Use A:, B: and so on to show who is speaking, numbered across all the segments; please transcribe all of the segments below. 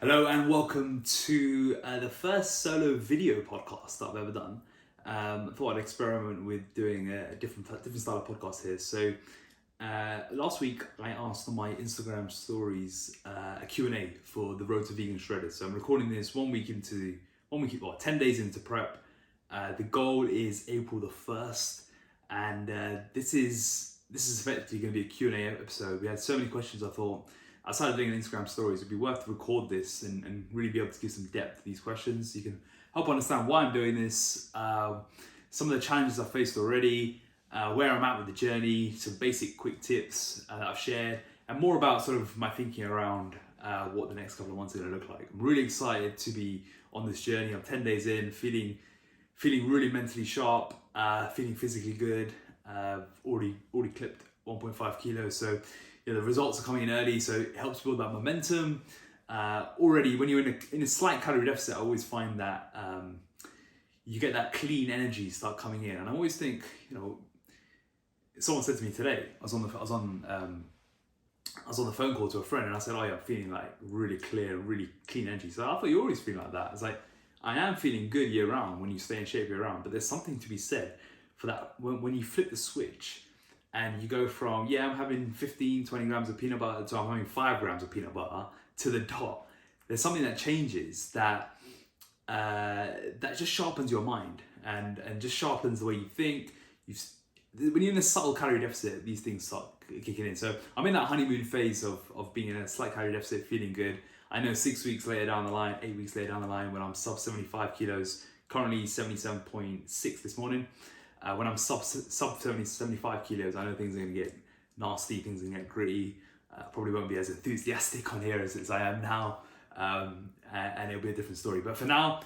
A: Hello and welcome to the first solo video podcast that I've ever done. I thought I'd experiment with doing a different style of podcast here. So last week I asked on my Instagram stories a Q&A for the Road to Vegan Shredded. So I'm recording this 10 days into prep. The goal is April the 1st, and this is effectively going to be a Q&A episode. We had so many questions. I thought, outside of doing an Instagram stories, it'd be worth to record this and really be able to give some depth to these questions. You can help understand why I'm doing this, some of the challenges I've faced already, where I'm at with the journey, some basic quick tips that I've shared, and more about sort of my thinking around what the next couple of months are going to look like. I'm really excited to be on this journey. I'm 10 days in, feeling really mentally sharp, feeling physically good. Already clipped 1.5 kilos, so the results are coming in early, so it helps build that momentum. Already, when you're in a slight calorie deficit, I always find that you get that clean energy start coming in, and I always think, someone said to me today, I was on the phone call to a friend, and I said, "Oh yeah, I'm feeling like really clear, really clean energy." So I thought you always feel like that. It's like, I am feeling good year round when you stay in shape year round, but there's something to be said for that when you flip the switch. And you go from, I'm having 15, 20 grams of peanut butter to I'm having 5 grams of peanut butter to the dot. There's something that changes that just sharpens your mind and just sharpens the way you think. When you're in a subtle calorie deficit, these things start kicking in. So I'm in that honeymoon phase of being in a slight calorie deficit, feeling good. I know 6 weeks later down the line, 8 weeks later down the line, when I'm sub 75 kilos, currently 77.6 this morning. When I'm sub 75 kilos, I know things are going to get nasty, things are going to get gritty. Probably won't be as enthusiastic on here as I am now, and it'll be a different story. But for now,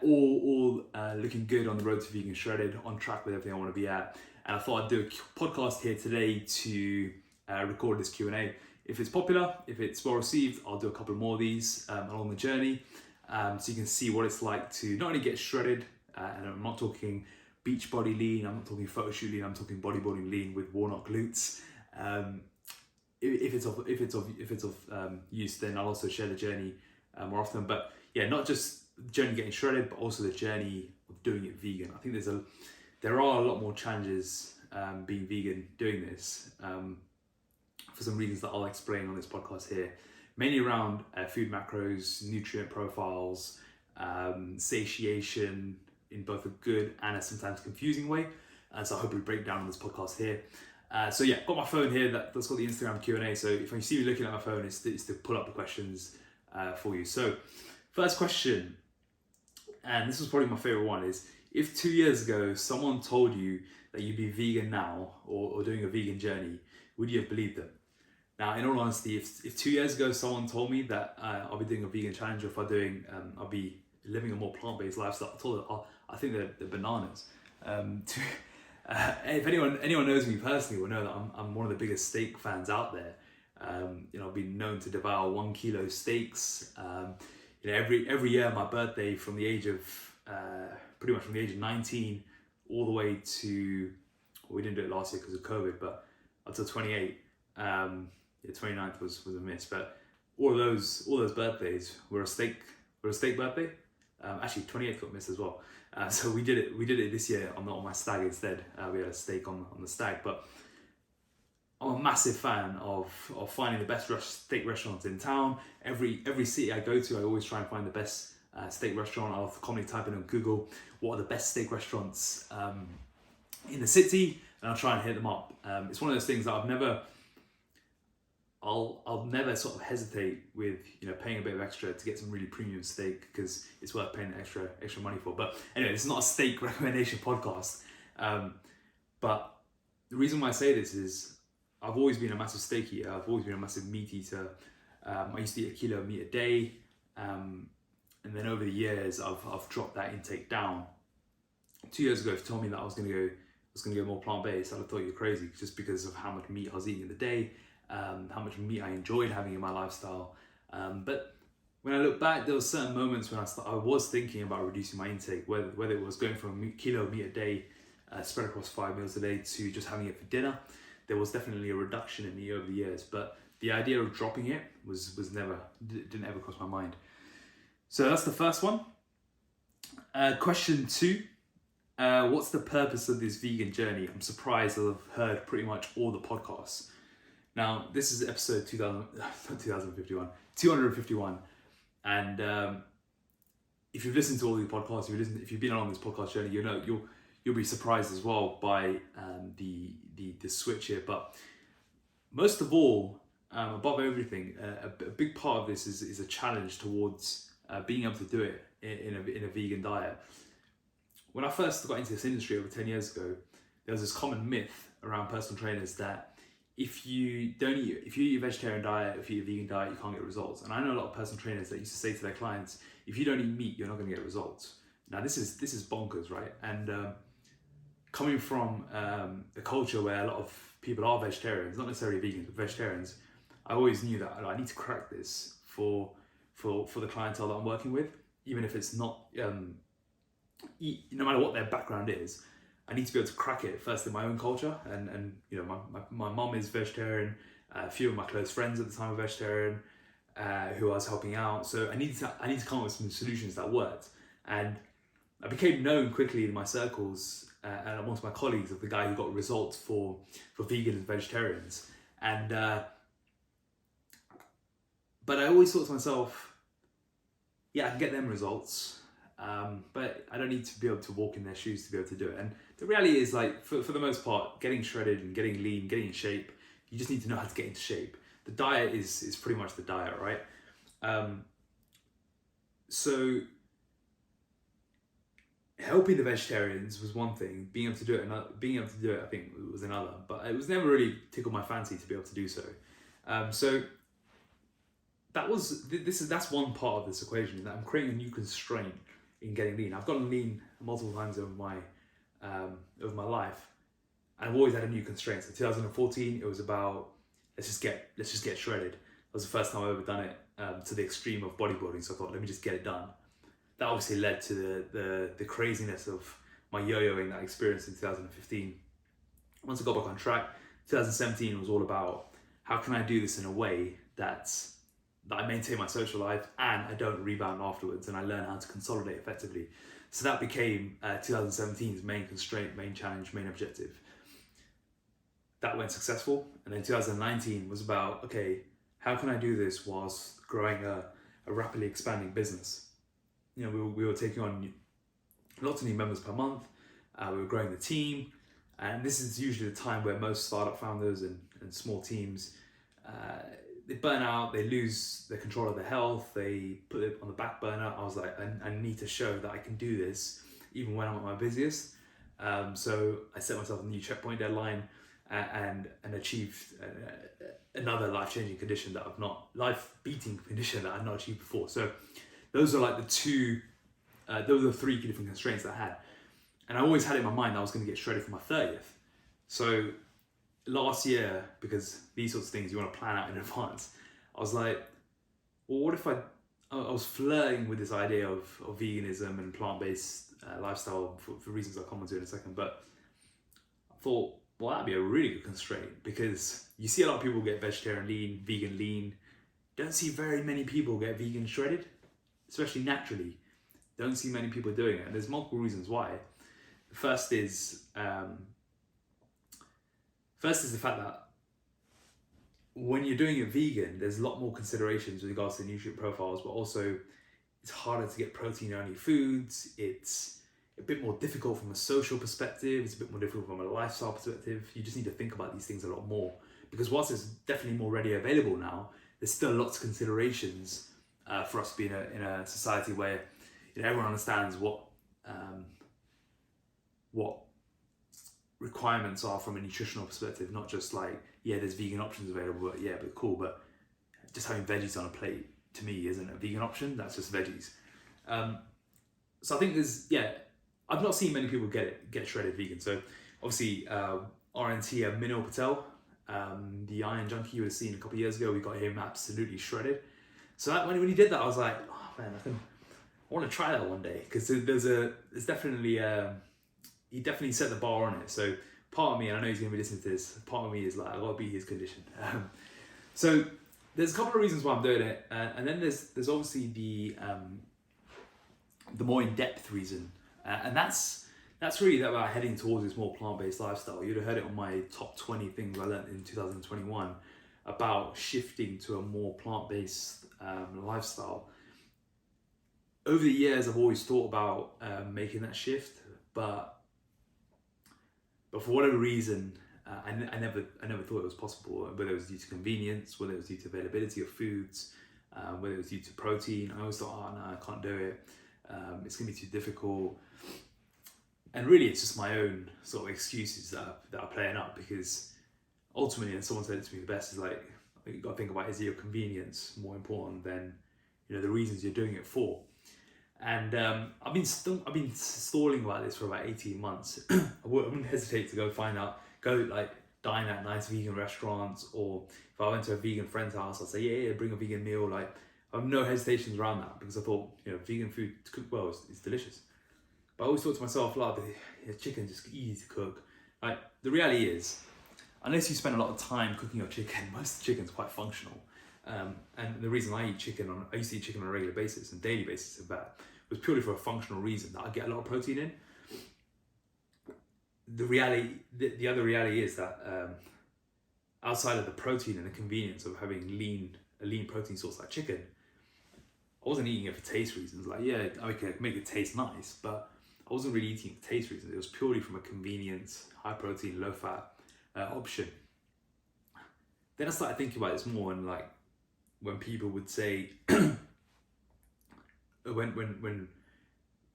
A: all looking good on the road to vegan shredded, on track with everything I want to be at. And I thought I'd do a podcast here today to record this Q&A. If it's popular, if it's well received, I'll do a couple more of these along the journey, so you can see what it's like to not only get shredded, and I'm not talking beach body lean, I'm not talking photo shoot lean, I'm talking bodybuilding lean with worn out glutes. If it's of use, then I'll also share the journey more often. But yeah, not just the journey getting shredded, but also the journey of doing it vegan. I think there are a lot more challenges being vegan doing this, for some reasons that I'll explain on this podcast here, mainly around food macros, nutrient profiles, satiation, in both a good and a sometimes confusing way. So I hope we break down on this podcast here. So yeah, got my phone here, that's got the Instagram Q&A. So if you see me looking at my phone, it's to pull up the questions for you. So first question, and this was probably my favorite one, is if 2 years ago someone told you that you'd be vegan now or doing a vegan journey, would you have believed them? Now, in all honesty, if 2 years ago someone told me that I'll be doing a vegan challenge, or if I'll be living a more plant-based lifestyle, I told them, I think they're bananas. If anyone knows me personally will know that I'm one of the biggest steak fans out there. I've been known to devour 1 kilo steaks. Every year, my birthday, from the age of pretty much from the age of 19 all the way to, we didn't do it last year because of COVID, but until 28. 29th was a miss, but all those birthdays were a steak birthday. Actually, 28th got missed as well. So we did it this year on my stag instead. We had a steak on the stag, but I'm a massive fan of finding the best steak restaurants in town. Every city I go to, I always try and find the best steak restaurant. I'll commonly type in on Google, what are the best steak restaurants in the city, and I'll try and hit them up. It's one of those things that I'll never sort of hesitate with paying a bit of extra to get some really premium steak, because it's worth paying the extra money for. But anyway, this is not a steak recommendation podcast. But the reason why I say this is I've always been a massive steak eater. I've always been a massive meat eater. I used to eat 1 kilo of meat a day, and then over the years I've dropped that intake down. 2 years ago, if you told me that I was gonna go more plant-based, I'd have thought you were crazy, just because of how much meat I was eating in the day. How much meat I enjoyed having in my lifestyle. But when I look back, there were certain moments when I was thinking about reducing my intake, whether it was going from 1 kilo of meat a day spread across 5 meals a day to just having it for dinner. There was definitely a reduction in me over the years. But the idea of dropping it was never, didn't ever cross my mind. So that's the first one. Question 2. What's the purpose of this vegan journey? I'm surprised I've heard pretty much all the podcasts. Now, this is episode 251. And if you've listened to all the podcasts, if you've been on this podcast journey, you'll be surprised as well by the switch here. But most of all, above everything, a big part of this is a challenge towards being able to do it in a vegan diet. When I first got into this industry over 10 years ago, there was this common myth around personal trainers that if you eat a vegetarian diet, if you eat a vegan diet, you can't get results. And I know a lot of personal trainers that used to say to their clients, if you don't eat meat, you're not going to get results. Now this is bonkers, right? And coming from a culture where a lot of people are vegetarians, not necessarily vegans, but vegetarians, I always knew that I need to crack this for the clientele that I'm working with, even if it's not, no matter what their background is, I need to be able to crack it first in my own culture. And my mom is vegetarian. A few of my close friends at the time were vegetarian, who I was helping out. So I need to come up with some solutions that worked. And I became known quickly in my circles and amongst my colleagues of the guy who got results for vegans and vegetarians. And but I always thought to myself, yeah, I can get them results. But I don't need to be able to walk in their shoes to be able to do it. And the reality is, like, for the most part, getting shredded and getting lean, getting in shape, you just need to know how to get into shape. The diet is pretty much the diet, right? So helping the vegetarians was one thing. Being able to do it, I think, was another. But it was never really tickled my fancy to be able to do so. So that's one part of this equation, that I'm creating a new constraint in getting lean. I've gotten lean multiple times over my life, and I've always had a new constraint. So 2014, it was about let's just get shredded. That was the first time I've ever done it to the extreme of bodybuilding. So I thought, let me just get it done. That obviously led to the craziness of my yo-yoing that I experienced in 2015. Once I got back on track, 2017 was all about how can I do this in a way that I maintain my social life and I don't rebound afterwards, and I learn how to consolidate effectively. So that became 2017's main constraint, main challenge, main objective. That went successful. And then 2019 was about, okay, how can I do this whilst growing a rapidly expanding business? We were taking on lots of new members per month. We were growing the team. And this is usually the time where most startup founders and small teams, they burn out, they lose the control of their health, they put it on the back burner. I was like, I need to show that I can do this even when I'm at my busiest. So I set myself a new checkpoint deadline and achieved another life-beating condition that I've not achieved before. So those are like those are the 3 different constraints that I had. And I always had it in my mind that I was going to get shredded for my 30th. So last year, because these sorts of things you want to plan out in advance, I was like, well, what if I was flirting with this idea of veganism and plant-based lifestyle for reasons I'll come on to in a second, but I thought, well, that'd be a really good constraint, because you see a lot of people get vegetarian lean, vegan lean, don't see very many people get vegan shredded, especially naturally. Don't see many people doing it, and there's multiple reasons why. The first is the fact that when you're doing it vegan, there's a lot more considerations with regards to nutrient profiles, but also it's harder to get protein in your foods. It's a bit more difficult from a social perspective. It's a bit more difficult from a lifestyle perspective. You just need to think about these things a lot more, because whilst it's definitely more readily available now, there's still lots of considerations for us to be in a society where everyone understands what requirements are from a nutritional perspective, not just like, yeah, there's vegan options available, but cool, but just having veggies on a plate to me isn't a vegan option, that's just veggies. So I think I've not seen many people get shredded vegan. So obviously RNT Minil Patel, the iron junkie you would have seen a couple of years ago, we got him absolutely shredded. So when he did that, I was like, oh man, I want to try that one day, because there's definitely he definitely set the bar on it. So part of me, and I know he's going to be listening to this, part of me is like, I got to beat his condition. So there's a couple of reasons why I'm doing it, and then there's obviously the more in-depth reason, and that's really about heading towards this more plant-based lifestyle. You'd have heard it on my top 20 things I learned in 2021 about shifting to a more plant-based lifestyle. Over the years, I've always thought about making that shift, but for whatever reason, I never thought it was possible. Whether it was due to convenience, whether it was due to availability of foods, whether it was due to protein, I always thought, oh no, I can't do it. It's gonna be too difficult. And really, it's just my own sort of excuses that are playing up, because ultimately, and someone said it to me the best, is like, you got to think about, is your convenience more important than the reasons you're doing it for? And I've been stalling about this for about 18 months. I wouldn't hesitate to go like dine at nice vegan restaurants, or if I went to a vegan friend's house, I'd say, yeah, bring a vegan meal. Like, I have no hesitations around that, because I thought, vegan food cooked well is delicious. But I always thought to myself, like, chicken just easy to cook. Like, the reality is, unless you spend a lot of time cooking your chicken, most chicken's quite functional. And the reason I used to eat chicken on a regular basis and daily basis, in fact, was purely for a functional reason, that I get a lot of protein in. The other reality is that outside of the protein and the convenience of having a lean protein source like chicken, I wasn't eating it for taste reasons. Like, yeah, I could make it taste nice, but I wasn't really eating it for taste reasons. It was purely from a convenience, high protein, low fat option. Then I started thinking about this more, and like, when people would say, when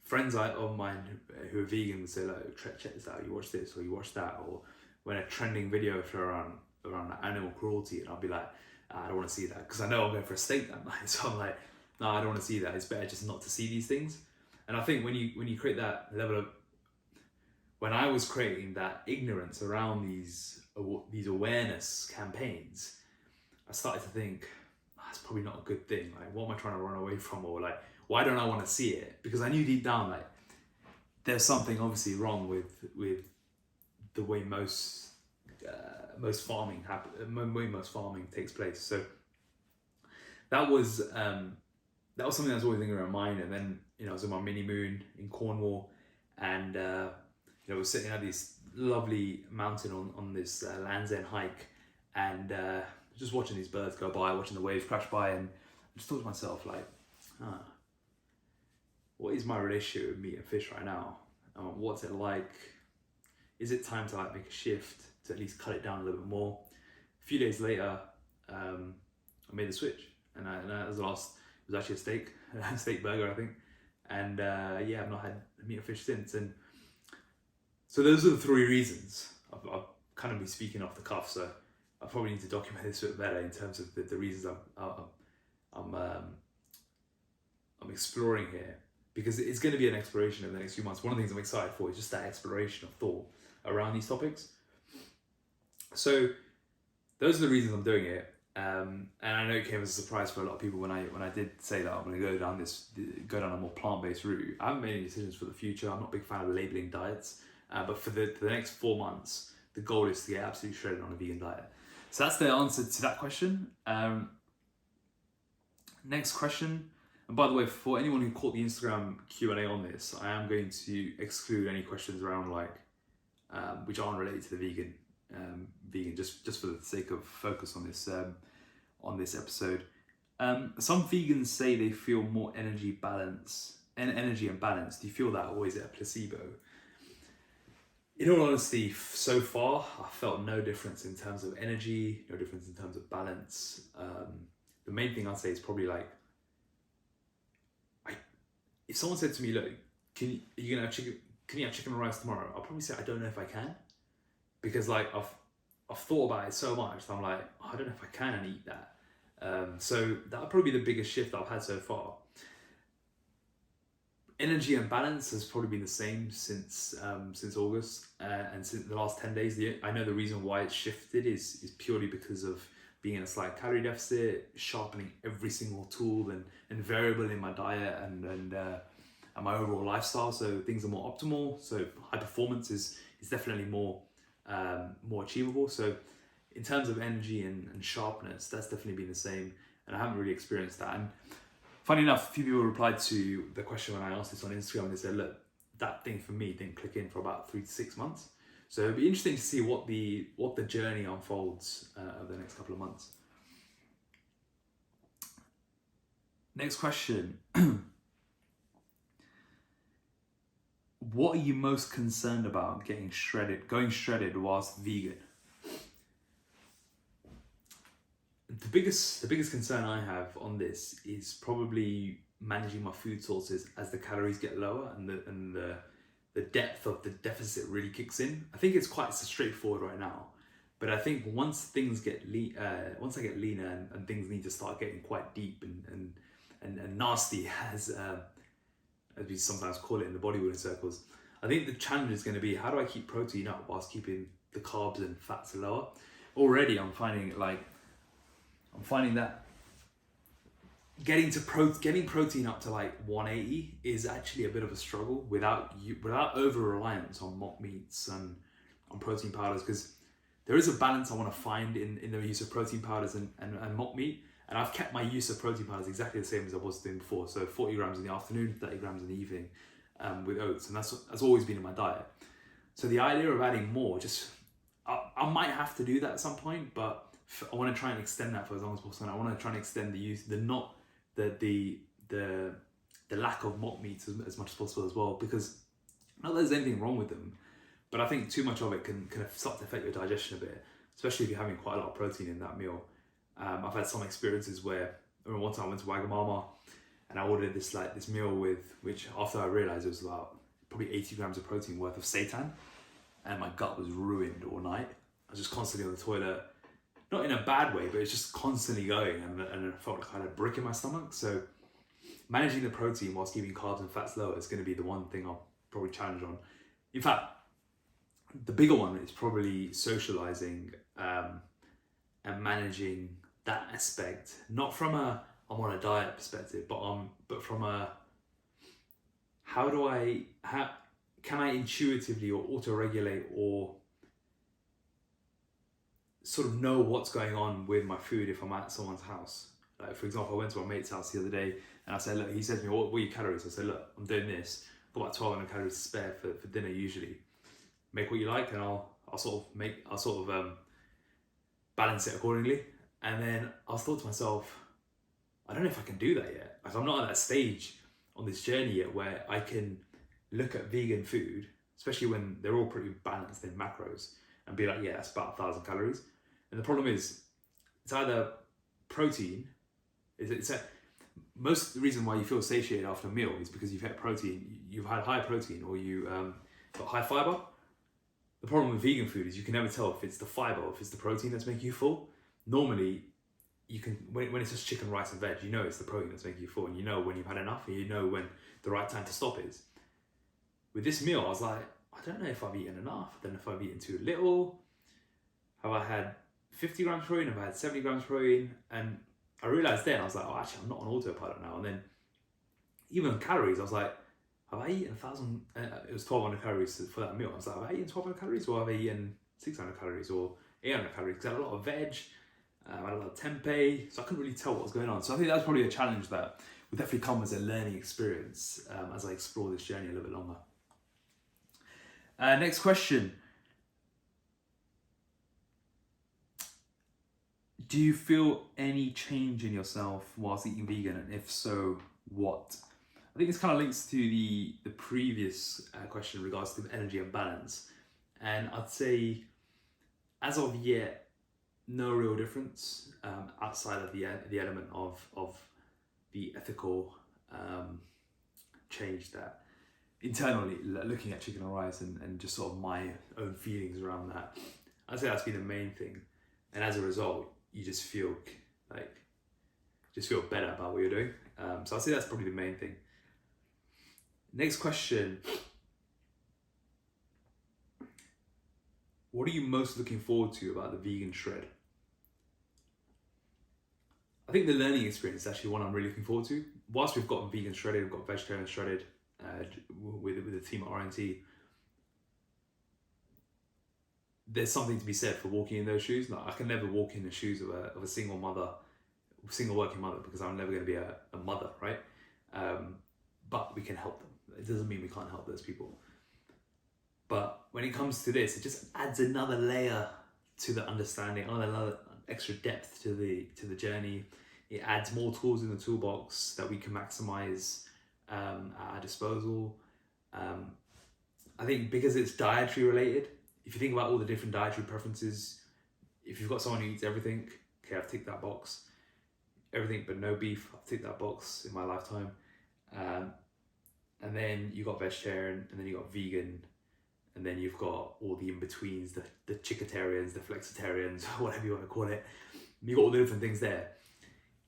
A: friends of mine who are vegan would say, like, check this out, you watch this or you watch that, or when a trending video around animal cruelty, and I'll be like, I don't want to see that, because I know I'm going for a steak that night. So I'm like, no, I don't want to see that. It's better just not to see these things. And I think when you create that level of, when I was creating that ignorance around these awareness campaigns, I started to think, that's probably not a good thing. Like, what am I trying to run away from? Or like, why don't I want to see it? Because I knew deep down, like, there's something obviously wrong with the way most farming takes place. So that was something that was always thinking around mine. And then, I was in my mini moon in Cornwall, and I was sitting at this lovely mountain on this Land's End hike, and just watching these birds go by, watching the waves crash by, and I just thought to myself, like, what is my relationship with meat and fish right now? What's it like? Is it time to like make a shift to at least cut it down a little bit more? A few days later, I made the switch, and that was it was actually a steak burger, I think. And yeah, I've not had meat or fish since. And so those are the three reasons. I've kind of been speaking off the cuff, so I probably need to document this a bit better in terms of the reasons I'm exploring here, because it's going to be an exploration over the next few months. One of the things I'm excited for is just that exploration of thought around these topics. So those are the reasons I'm doing it. And I know it came as a surprise for a lot of people when I did say that I'm going to go down a more plant-based route. I haven't made any decisions for the future. I'm not a big fan of labeling diets, but for the next 4 months, the goal is to get absolutely shredded on a vegan diet. So that's the answer to that question. Next question. And by the way, for anyone who caught the Instagram Q&A on this, I am going to exclude any questions around like which aren't related to the vegan, just for the sake of focus on this episode. Some vegans say they feel more energy and balance. Do you feel that, or is it a placebo? In all honesty, so far, I felt no difference in terms of energy, no difference in terms of balance. The main thing I'd say is probably like, if someone said to me, look, can you have chicken and rice tomorrow? I'll probably say, I don't know if I can. Because like, I've thought about it so much that I'm like, I don't know if I can eat that. So that would probably be the biggest shift I've had so far. Energy and balance has probably been the same since August, and since the last 10 days. I know the reason why it's shifted is purely because of being in a slight calorie deficit, sharpening every single tool and variable in my diet and my overall lifestyle, so things are more optimal. So high performance is definitely more achievable. So in terms of energy and sharpness, that's definitely been the same, and I haven't really experienced that. And funny enough, a few people replied to the question when I asked this on Instagram, and they said, look, that thing for me didn't click in for about 3 to 6 months. So it'd be interesting to see what the journey unfolds over the next couple of months. Next question. What are you most concerned about going shredded whilst vegan? The biggest concern I have on this is probably managing my food sources as the calories get lower and the depth of the deficit really kicks in. I think it's quite straightforward right now, but I think once things get once I get leaner and things need to start getting quite deep and nasty, as we sometimes call it in the bodybuilding circles, I think the challenge is going to be, how do I keep protein up whilst keeping the carbs and fats lower? Already I'm finding that getting protein up to like 180 is actually a bit of a struggle without over reliance on mock meats and on protein powders, because there is a balance I want to find in the use of protein powders and mock meat. And I've kept my use of protein powders exactly the same as I was doing before. So 40 grams in the afternoon, 30 grams in the evening with oats. And that's always been in my diet. So the idea of adding more, I might have to do that at some point, but I want to try and extend that for as long as possible. And I want to try and extend the use, the lack of mock meats as much as possible as well, because not that there's anything wrong with them, but I think too much of it can start to affect your digestion a bit, especially if you're having quite a lot of protein in that meal. I've had some experiences where, I remember one time I went to Wagamama and I ordered this meal which after I realized it was about probably 80 grams of protein worth of seitan, and my gut was ruined all night. I was just constantly on the toilet, not in a bad way, but it's just constantly going, and I felt like I had a brick in my stomach. So managing the protein whilst keeping carbs and fats lower is going to be the one thing I'll probably challenge on. In fact, the bigger one is probably socializing and managing that aspect, not from a I'm on a diet perspective, but from a how can I intuitively or auto-regulate or sort of know what's going on with my food if I'm at someone's house. Like, for example, I went to my mate's house the other day and I said, look, he said to me, what are your calories? I said, look, I'm doing this. I've got about 1,200 calories to spare for dinner usually. Make what you like, and I'll sort of balance it accordingly. And then I thought to myself, I don't know if I can do that yet. Like, I'm not at that stage on this journey yet where I can look at vegan food, especially when they're all pretty balanced in macros, and be like, yeah, that's about 1,000 calories. And the problem is, it's either protein. Most of the reason why you feel satiated after a meal is because you've had protein, you've had high protein, or you got high fiber. The problem with vegan food is you can never tell if it's the fiber or if it's the protein that's making you full. Normally, you can, when it's just chicken, rice and veg, you know it's the protein that's making you full, and you know when you've had enough, and you know when the right time to stop is. With this meal, I was like, I don't know if I've eaten enough. I don't know if I've eaten too little. Have I had 50 grams protein? Have I had 70 grams protein? And I realized then, I was like, oh, actually, I'm not on autopilot now. And then even calories, I was like, have I eaten 1,000? It was 1,200 calories for that meal. I was like, have I eaten 1,200 calories, or have I eaten 600 calories or 800 calories? Because I had a lot of veg, I had a lot of tempeh, so I couldn't really tell what was going on. So I think that's probably a challenge that will definitely come as a learning experience as I explore this journey a little bit longer. Next question. Do you feel any change in yourself whilst eating vegan? And if so, what? I think this kind of links to the previous question in regards to energy and balance. And I'd say, as of yet, no real difference outside of the element of the ethical change that internally, looking at chicken and rice and just sort of my own feelings around that. I'd say that's been the main thing. And as a result, you just feel better about what you're doing. So I'd say that's probably the main thing. Next question. What are you most looking forward to about the vegan shred? I think the learning experience is actually one I'm really looking forward to. Whilst we've got vegan shredded, we've got vegetarian shredded with the team at RNT, there's something to be said for walking in those shoes. Like, I can never walk in the shoes of a single working mother, because I'm never going to be a mother, right? But we can help them. It doesn't mean we can't help those people. But when it comes to this, it just adds another layer to the understanding, another extra depth to the journey. It adds more tools in the toolbox that we can maximize at our disposal. I think because it's dietary related, if you think about all the different dietary preferences, if you've got someone who eats everything, okay, I've ticked that box. Everything but no beef, I've ticked that box in my lifetime. And then you got vegetarian, and then you got vegan, and then you've got all the in-betweens, the chickatarians, the flexitarians, whatever you want to call it. You've got all the different things there.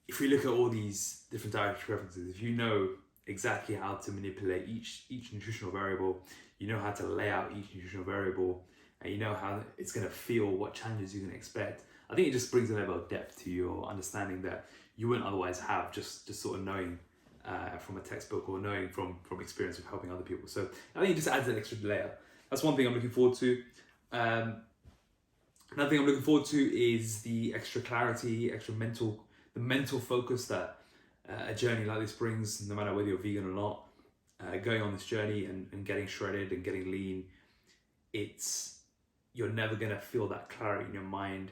A: If we look at all these different dietary preferences, if you know exactly how to manipulate each nutritional variable, you know how to lay out each nutritional variable, and you know how it's going to feel, what challenges you're going to expect, I think it just brings a level of depth to your understanding that you wouldn't otherwise have, just sort of knowing from a textbook or knowing from experience of helping other people. So I think it just adds an extra layer. That's one thing I'm looking forward to. Another thing I'm looking forward to is the extra clarity, the mental focus that a journey like this brings, no matter whether you're vegan or not. Going on this journey and getting shredded and getting lean, you're never gonna feel that clarity in your mind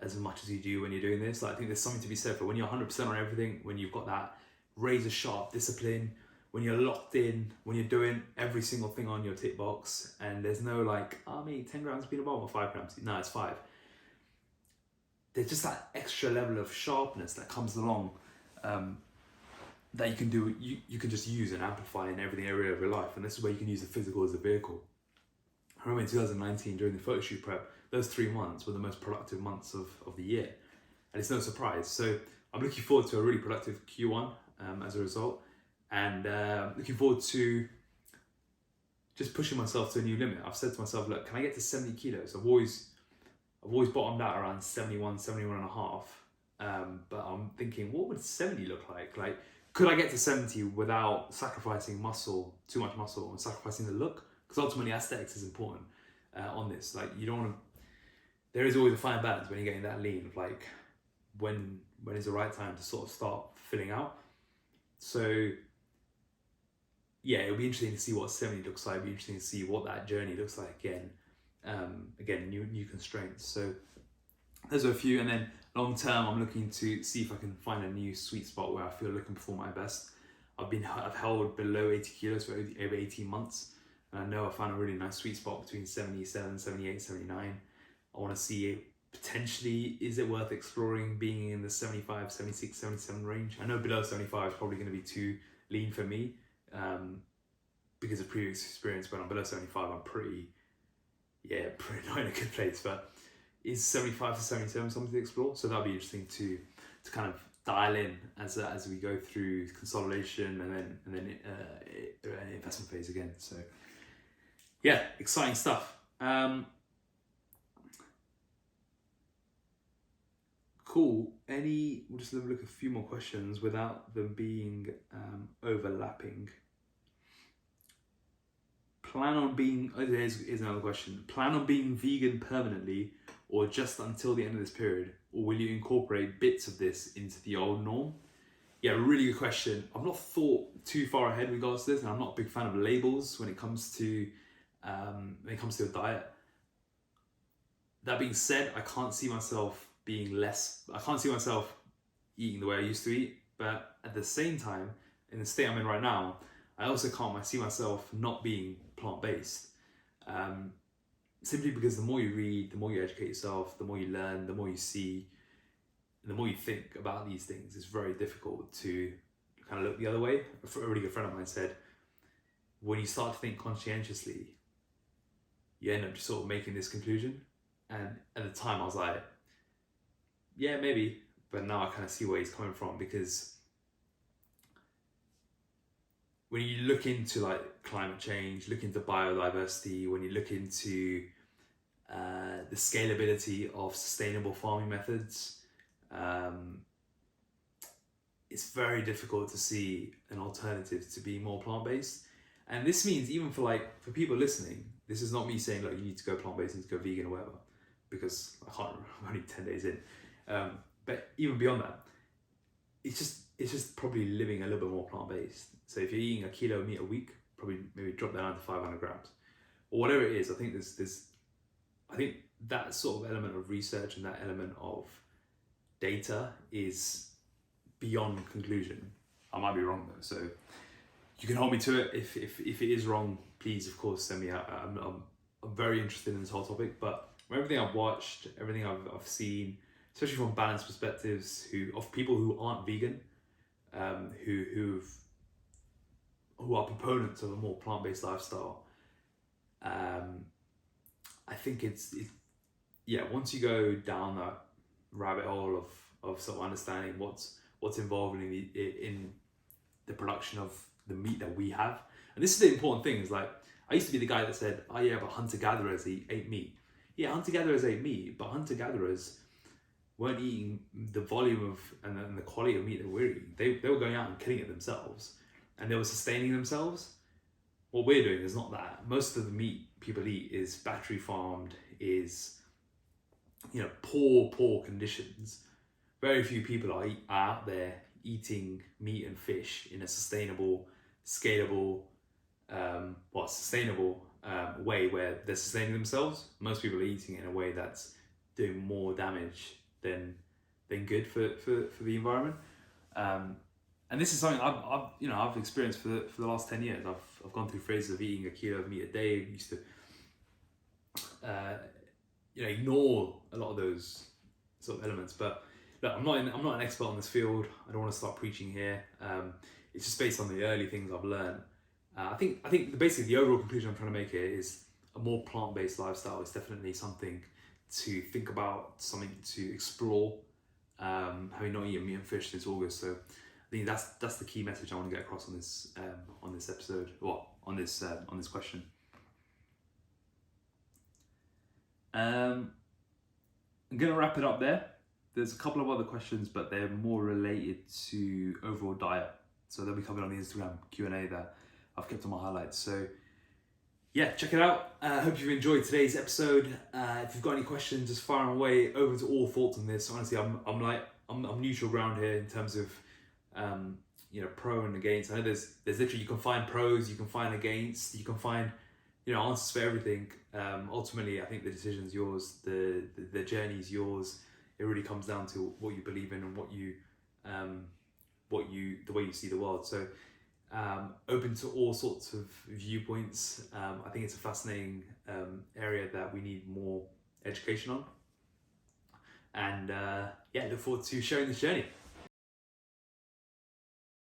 A: as much as you do when you're doing this. Like, I think there's something to be said for when you're 100% on everything, when you've got that razor sharp discipline, when you're locked in, when you're doing every single thing on your tick box, and there's no like, I mean, 10 grams peanut butter or 5 grams. No, it's 5. There's just that extra level of sharpness that comes along that you can do. You can just use and amplify in every area of your life, and this is where you can use the physical as a vehicle. I remember in 2019 during the photo shoot prep, those 3 months were the most productive months of the year, and it's no surprise. So I'm looking forward to a really productive Q1 as a result, and looking forward to just pushing myself to a new limit. I've said to myself, look, can I get to 70 kilos? I've always bottomed out around 71 and a half, but I'm thinking, what would 70 look like? Like, could I get to 70 without sacrificing too much muscle, and sacrificing the look? Because ultimately aesthetics is important on this. Like, you don't want to, there is always a fine balance when you're getting that lean of like, when is the right time to sort of start filling out. So yeah, it'll be interesting to see what 70 looks like. It'll be interesting to see what that journey looks like again. Again, new constraints. So those are a few, and then long term, I'm looking to see if I can find a new sweet spot where I feel I can perform my best. I've held below 80 kilos for over 18 months, and I know I found a really nice sweet spot between 77, 78, 79. I want to see it potentially, is it worth exploring being in the 75, 76, 77 range? I know below 75 is probably going to be too lean for me because of previous experience. When I'm below 75, I'm pretty not in a good place. But is 75 to 77 something to explore? So that'll be interesting to kind of dial in as we go through consolidation and then an investment phase again. So yeah, exciting stuff. Cool. We'll just look at a few more questions without them being overlapping. Here's another question. Plan on being vegan permanently, or just until the end of this period? Or will you incorporate bits of this into the old norm? Yeah, really good question. I've not thought too far ahead in regards to this, and I'm not a big fan of labels when it comes to a diet. That being said, I can't see myself eating the way I used to eat, but at the same time, in the state I'm in right now, I also can't see myself not being plant-based. Simply because the more you read, the more you educate yourself, the more you learn, the more you see, and the more you think about these things, it's very difficult to kind of look the other way. A really good friend of mine said, when you start to think conscientiously, you end up just sort of making this conclusion. And at the time I was like, yeah, maybe, but now I kind of see where he's coming from, because when you look into like climate change, look into biodiversity, when you look into the scalability of sustainable farming methods, it's very difficult to see an alternative to be more plant-based. And this means even for people listening, this is not me saying, look, you need to go plant-based, you need to go vegan or whatever, because I can't remember, I'm only 10 days in. But even beyond that, it's just probably living a little bit more plant-based. So if you're eating a kilo of meat a week, probably maybe drop that down to 500 grams. Or whatever it is, I think I think that sort of element of research and that element of data is beyond conclusion. I might be wrong though, so you can hold me to it. If it is wrong, please, of course, send me out. I'm very interested in this whole topic, but from everything I've watched, everything I've seen, especially from balanced perspectives, of people who aren't vegan, who are proponents of a more plant-based lifestyle, I think it's once you go down that rabbit hole of sort of understanding what's involved in the production of the meat that we have. And this is the important thing, is like, I used to be the guy that said, oh yeah, but hunter-gatherers ate meat. Yeah, hunter-gatherers ate meat, but hunter-gatherers weren't eating the volume of and the quality of meat that we're eating. They were going out and killing it themselves, and they were sustaining themselves. What we're doing is not that. Most of the meat people eat is battery farmed, is poor conditions. Very few people are out there eating meat and fish in a sustainable, scalable, way where they're sustaining themselves. Most people are eating it in a way that's doing more damage than good for the environment. And this is something I've experienced for the last 10 years. I've gone through phases of eating a kilo of meat a day. I used to ignore a lot of those sort of elements. But look, I'm not an expert on this field. I don't want to start preaching here. It's just based on the early things I've learned. I think basically the overall conclusion I'm trying to make here is a more plant-based lifestyle is definitely something to think about, something to explore. Having not eaten meat and fish since August, so I think that's the key message I want to get across on this episode, or on this question. I'm gonna wrap it up there. There's a couple of other questions, but they're more related to overall diet, so they'll be coming on the Instagram Q&A that I've kept on my highlights. So yeah, check it out. I hope you've enjoyed today's episode. If you've got any questions, just fire them away. Open to all thoughts on this. Honestly, I'm neutral ground here in terms of pro and against. I know there's literally, you can find pros, you can find against, you can find answers for everything. Ultimately, I think the decision's yours, the journey's yours. It really comes down to what you believe in and the way you see the world. So open to all sorts of viewpoints. I think it's a fascinating area that we need more education on. And look forward to sharing this journey.